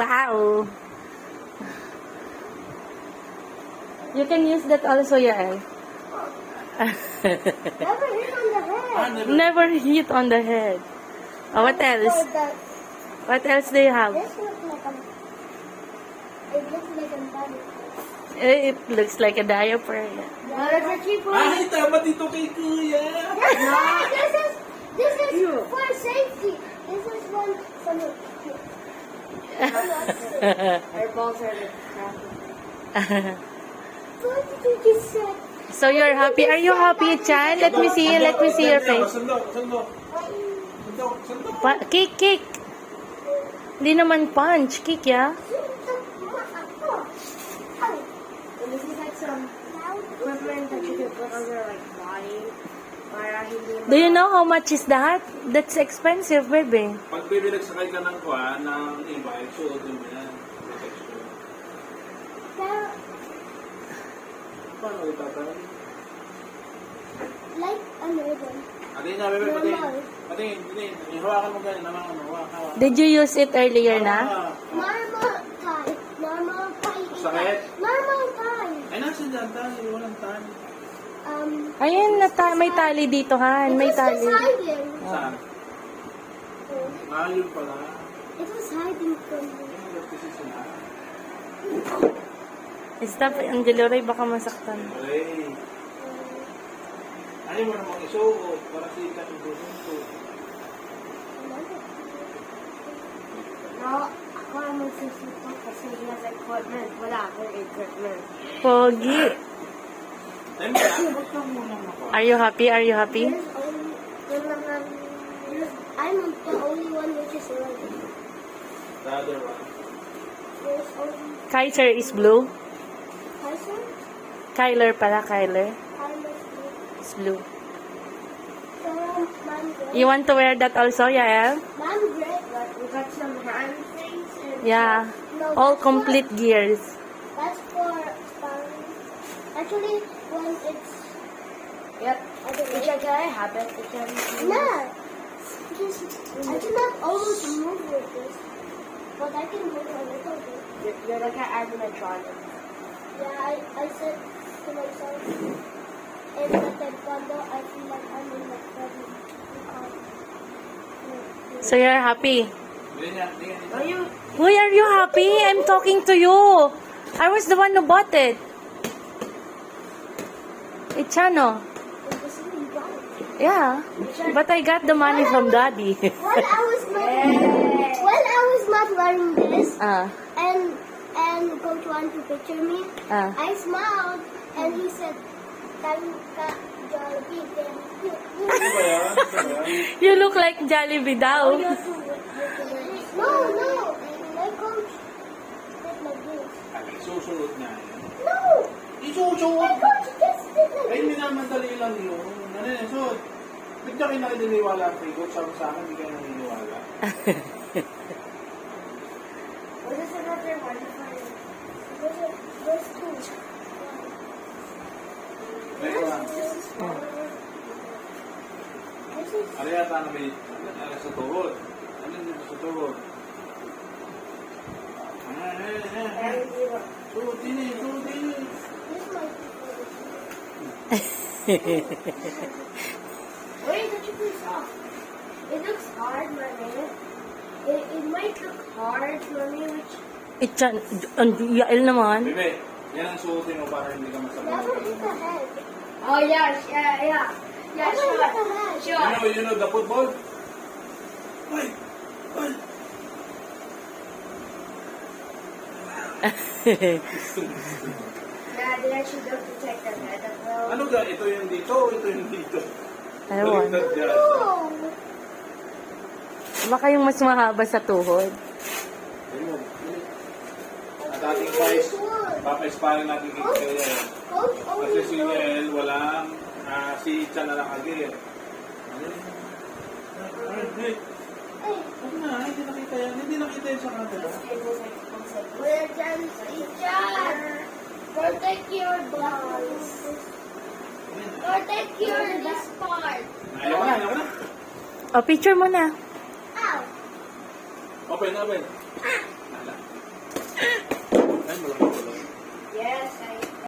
Wow. You can use that also, Yael. Never hit on the head. Never hit on the head. Oh, what else? For that, What else do you have? this looks like a. It looks like a body. It looks like a diaper. What is it for? Ay, tama dito kay Kuya. This is for safety. This is when someone. Our balls are like crappy. What did you just say? So you're happy? Are you happy, Chan? Let me see. Let me see your face. Sandok. Sandok. Kick, kick. Hindi naman punch. Kick, yeah? This is like some equipment that you can put on your like body. Para hindi Do you know how much is that? That's expensive, baby. Pag bibilagsakay ka ng kuha, ng e-bike, suotin mo yan. Protection. Paano itatawag? Like a ribbon. Atin nga, bebe, patingin. Patingin. Ihawakan mo ganyan, naman ano, hawakan. Did you use it earlier na? Normal tie. Normal tie. Sakit? Normal tie. Ay, nasa dyan, tali. Walang tali. Ayun, may tali dito, Han. May It was tali. just hiding. Saan? Ayun pala. It was hiding from me. Ayun, kasi sila. Stop, Angelo Ray, baka masaktan. Ay. Ayaw mo namang isuot para sikat yung busunto. No, ako ang magsusuko kasi he has equipment. Wala akong equipment. Pogi. Ay, malakot ka muna ako. Are you happy? Are you happy? I'm the only one which is red. The other one. There's only Kaiser is blue. Kaiser. Kyler pala, Kyler. I'm a Is blue. So, mom gray. You want to wear that also, Yael? Mom gray, but we got some hand things and Yeah. No, All that's complete gears. That's for actually when it's Yep. Which I have it. no. Just I cannot almost move with this, but I can move a little bit. You're like an animatronic. Yeah, I said to myself, in the taekwondo, I feel like I'm in the body. So you're happy? Ganyan, ganyan. Are you? Why are you happy? I'm talking to you. I was the one who bought it. It's ano? Yeah. But I got the money from daddy. When I was not wearing this, and Coach wanted to picture me, I smiled, and he said, "Tayo ka, Jollibee, thank you." Ano ba yan? Ano ba yan? You look like Jollibee daw. No, my coach did like this. Ay, susunod na yan. No, Isusunod! my coach just did like Ay, minamadali lang yun. Ano yun? So, ba't ka kayo naniniwala kay Coach? Sabi sa akin, hindi kayo naniniwala. What is another one? There's two. Meron lang. This is smaller. This is Ano yata na may ano sa tuhod? Ano dito sa tuhod? Tuhod din eh, tuhod din eh. this might Wait, that should be soft. It looks hard, mommy. It might look hard, mommy, which It's an Yael naman. Bebe, yan ang suotin mo para hindi ka masama. never hit the head. Oh yeah, yeah. Yeah, Never hit the head. sure. You know the football? Ay! Ay! Yeah, they actually don't protect their head as well. Ano ga? Ito yung dito, ito yung dito. Ewan. Baliktad dyan. No. Baka yung mas mahaba sa tuhod. Ayun. At ating guys, papa-inspire natin kay Yael. Coach Kasi only si Yael, walang, si Itcha na lang agad. Ay, Hey, ano na, hindi nakita yan. Hindi nakita yan sa camera. we're done teacher. Protect your balls. Protect your this part. Ayaw ka na, ayaw ka na. O, picture mo na. Ow. Open. Nala. Yes, I